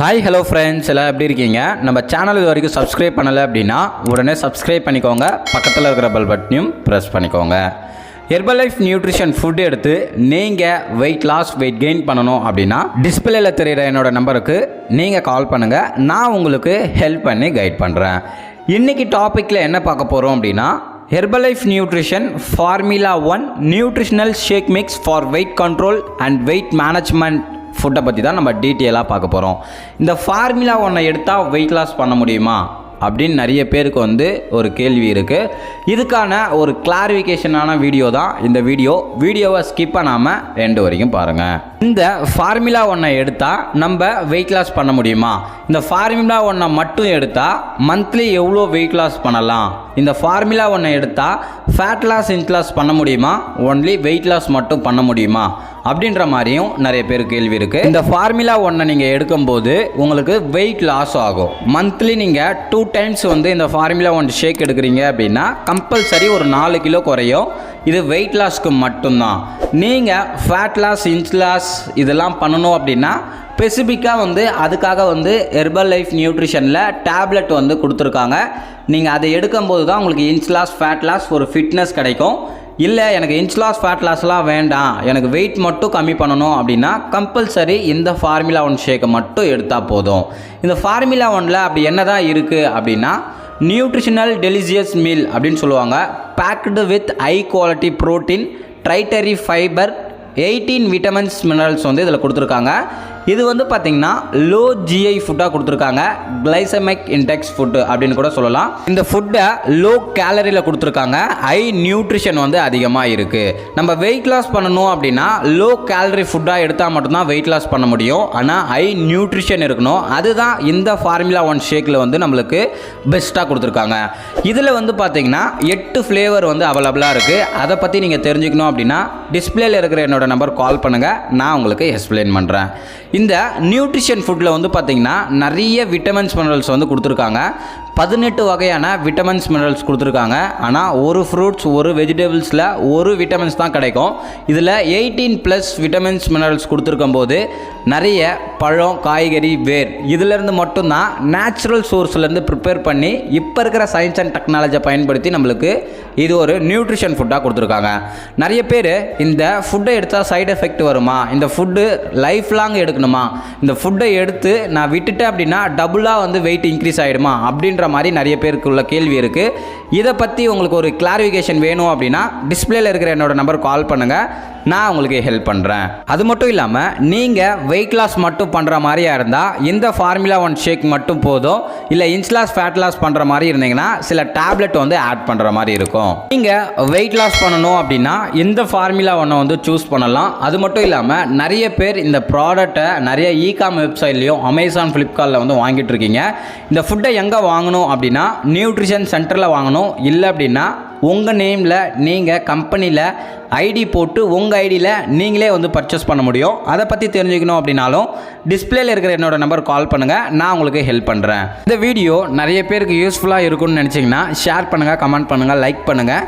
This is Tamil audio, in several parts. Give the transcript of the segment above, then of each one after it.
ஹாய் ஹலோ ஃப்ரெண்ட்ஸ், எல்லாம் எப்படி இருக்கீங்க? நம்ம சேனல் இது வரைக்கும் சப்ஸ்கிரைப் பண்ணலை அப்படின்னா உடனே சப்ஸ்கிரைப் பண்ணிக்கோங்க. பக்கத்தில் இருக்கிற பெல் பட்டனையும் ப்ரெஸ் பண்ணிக்கோங்க. ஹெர்பலைஃப் நியூட்ரிஷன் ஃபுட் எடுத்து நீங்கள் வெயிட் லாஸ் வெயிட் கெயின் பண்ணணும் அப்படின்னா டிஸ்பிளேல தெரிகிற என்னோட நம்பருக்கு நீங்கள் கால் பண்ணுங்கள். நான் உங்களுக்கு ஹெல்ப் பண்ணி கைட் பண்ணுறேன். இன்றைக்கி டாப்பிக்கில் என்ன பார்க்க போகிறோம் அப்படின்னா Herbalife nutrition formula 1 nutritional shake mix for weight control and weight management ஃபுட்டை பற்றி தான் நம்ம டீட்டெயிலாக பார்க்க போகிறோம். இந்த ஃபார்முலா 1 எடுத்தால் வெயிட் லாஸ் பண்ண முடியுமா அப்படின்னு நிறைய பேருக்கு ஒரு கேள்வி இருக்குது. இதுக்கான ஒரு கிளாரிஃபிகேஷனான வீடியோ தான் இந்த வீடியோவை ஸ்கிப் பண்ணாமல் எண்டு வரைக்கும் பாருங்கள். இந்த ஃபார்முலா 1 எடுத்தால் நம்ம வெயிட் லாஸ் பண்ண முடியுமா? இந்த ஃபார்முலா 1 மட்டும் எடுத்தால் மந்த்லி எவ்வளோ வெயிட் லாஸ் பண்ணலாம்? இந்த ஃபார்முலா 1 எடுத்தால் ஃபேட் லாஸ் இன்ச் லாஸ் பண்ண முடியுமா? ஒன்லி வெயிட் லாஸ் மட்டும் பண்ண முடியுமா அப்படின்ற மாதிரியும் நிறைய பேர் கேள்வி இருக்குது. இந்த ஃபார்முலா 1 நீங்கள் எடுக்கும்போது உங்களுக்கு வெயிட் லாஸ் ஆகும். மந்த்லி நீங்கள் 2 டைம்ஸ் இந்த ஃபார்முலா 1 ஷேக் எடுக்கிறீங்க அப்படின்னா கம்பல்சரி ஒரு 4 கிலோ குறையும். இது வெயிட் லாஸ்க்கு மட்டும்தான். நீங்கள் ஃபேட் லாஸ் இன்ச் லாஸ் இதெல்லாம் பண்ணணும் அப்படின்னா ஸ்பெசிஃபிக்காக அதுக்காக ஹெர்பலைஃப் நியூட்ரிஷனில் டேப்லெட் கொடுத்துருக்காங்க. நீங்கள் அதை எடுக்கும்போது தான் உங்களுக்கு இன்ச் லாஸ் ஃபேட் லாஸ் ஒரு ஃபிட்னஸ் கிடைக்கும். இல்லை எனக்கு இன்ச் லாஸ் ஃபேட் லாஸ்லாம் வேண்டாம், எனக்கு வெயிட் மட்டும் கம்மி பண்ணணும் அப்படின்னா கம்பல்சரி இந்த ஃபார்முலா 1 ஷேக்கை மட்டும் எடுத்தால் போதும். இந்த ஃபார்முலா 1 அப்படி என்ன தான் இருக்குது அப்படின்னா நியூட்ரிஷனல் டெலிஷியஸ் மீல் அப்படின்னு சொல்லுவாங்க. Packed with high quality protein, dietary fiber, 18 vitamins minerals இதில் கொடுத்துருக்காங்க. இது பார்த்திங்கன்னா லோ ஜிஐ ஃபுட்டாக கொடுத்துருக்காங்க. கிளைசமிக் இன்டெக்ஸ் ஃபுட்டு அப்படின்னு கூட சொல்லலாம். இந்த ஃபுட்டை லோ கேலரியில் கொடுத்துருக்காங்க. ஹை நியூட்ரிஷன் அதிகமாக இருக்குது. நம்ம வெயிட் லாஸ் பண்ணணும் அப்படின்னா லோ கேலரி ஃபுட்டாக எடுத்தால் மட்டும்தான் வெயிட் லாஸ் பண்ண முடியும். ஆனால் ஹை நியூட்ரிஷன் இருக்கணும். அதுதான் இந்த ஃபார்முலா 1 ஷேக்கில் நம்மளுக்கு பெஸ்ட்டாக கொடுத்துருக்காங்க. இதில் பார்த்திங்கன்னா 8 ஃப்ளேவர் அவைலபிளாக இருக்குது. அதை பற்றி நீங்கள் தெரிஞ்சுக்கணும் அப்படின்னா டிஸ்பிளேல இருக்கிற என்னோட நம்பர் கால் பண்ணுங்கள். நான் உங்களுக்கு எக்ஸ்பிளைன் பண்ணுறேன். இந்த நியூட்ரிஷன் ஃபுட்டில் பார்த்திங்கன்னா நிறைய விட்டமின்ஸ் மினரல்ஸ் கொடுத்துருக்காங்க. 18 வகையான விட்டமின்ஸ் மினரல்ஸ் கொடுத்துருக்காங்க. ஆனால் ஒரு ஃப்ரூட்ஸ் ஒரு வெஜிடபிள்ஸில் ஒரு விட்டமின்ஸ் தான் கிடைக்கும். இதில் 18+ விட்டமின்ஸ் மினரல்ஸ் கொடுத்துருக்கும் போது நிறைய பழம், காய்கறி, வேர் இதிலேருந்து மட்டும்தான் நேச்சுரல் சோர்ஸ்லேருந்து ப்ரிப்பேர் பண்ணி இப்போ இருக்கிற சயின்ஸ் அண்ட் டெக்னாலஜியை பயன்படுத்தி நம்மளுக்கு இது ஒரு நியூட்ரிஷன் ஃபுட்டாக கொடுத்துருக்காங்க. நிறைய பேர் இந்த ஃபுட்டை எடுத்தால் சைடு எஃபெக்ட் வருமா, இந்த ஃபுட்டு லைஃப் லாங் எடுக்கணுமா, இந்த ஃபுட்டை எடுத்து நான் விட்டுட்டேன் அப்படின்னா டபுளாக வெயிட் இன்க்ரீஸ் ஆகிடுமா அப்படின்ற மாதிரி நிறைய பேருக்கு உள்ள கேள்வி இருக்குது. இதை பற்றி உங்களுக்கு ஒரு கிளாரிஃபிகேஷன் வேணும் அப்படின்னா டிஸ்பிளேல இருக்கிற என்னோட நம்பர் கால் பண்ணுங்கள். நான் உங்களுக்கு ஹெல்ப் பண்ணுறேன். அது மட்டும் இல்லாமல் நீங்கள் வெயிட் லாஸ் மட்டும் பண்ணுற மாதிரியா இருந்தால் இந்த ஃபார்முலா 1 ஷேக் மட்டும் போதும். இல்லை இன்ச் லாஸ் ஃபேட் லாஸ் பண்ணுற மாதிரி இருந்தீங்கன்னா சில டேப்லெட் ஆட் பண்ணுற மாதிரி இருக்கும். நீங்கள் வெயிட் லாஸ் பண்ணணும் அப்படின்னா இந்த ஃபார்முலா 1 சூஸ் பண்ணலாம். அது மட்டும் இல்லாமல் நிறைய பேர் இந்த ப்ராடக்ட்டை நிறைய இகாம் வெப்சைட்லையும் அமேசான், ஃப்ளிப்கார்ட்டில் வாங்கிட்டு இருக்கீங்க. இந்த ஃபுட்டை எங்கே வாங்கணும் அப்படின்னா நியூட்ரிஷன் சென்டரில் வாங்கணும். இல்லை அப்படின்னா உங்கள் நேமில் நீங்கள் கம்பெனியில் ஐடி போட்டு உங்கள் ஐடியில் நீங்களே பர்ச்சேஸ் பண்ண முடியும். அதை பற்றி தெரிஞ்சுக்கணும் அப்படின்னாலும் டிஸ்பிளேல இருக்கிற என்னோட நம்பர் கால் பண்ணுங்கள். நான் உங்களுக்கு ஹெல்ப் பண்ணுறேன். இந்த வீடியோ நிறைய பேருக்கு யூஸ்ஃபுல்லாக இருக்கும்னு நினச்சிங்கன்னா ஷேர் பண்ணுங்கள், கமெண்ட் பண்ணுங்கள், லைக் பண்ணுங்கள்.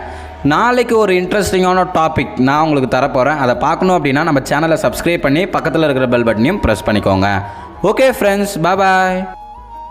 நாளைக்கு ஒரு இன்ட்ரெஸ்டிங்கான டாபிக் நான் உங்களுக்கு தரப்போகிறேன். அதை பார்க்கணும் அப்படின்னா நம்ம சேனலை சப்ஸ்கிரைப் பண்ணி பக்கத்தில் இருக்கிற பெல் பட்டனையும் ப்ரெஸ் பண்ணிக்கோங்க. ஓகே ஃப்ரெண்ட்ஸ், பாய்.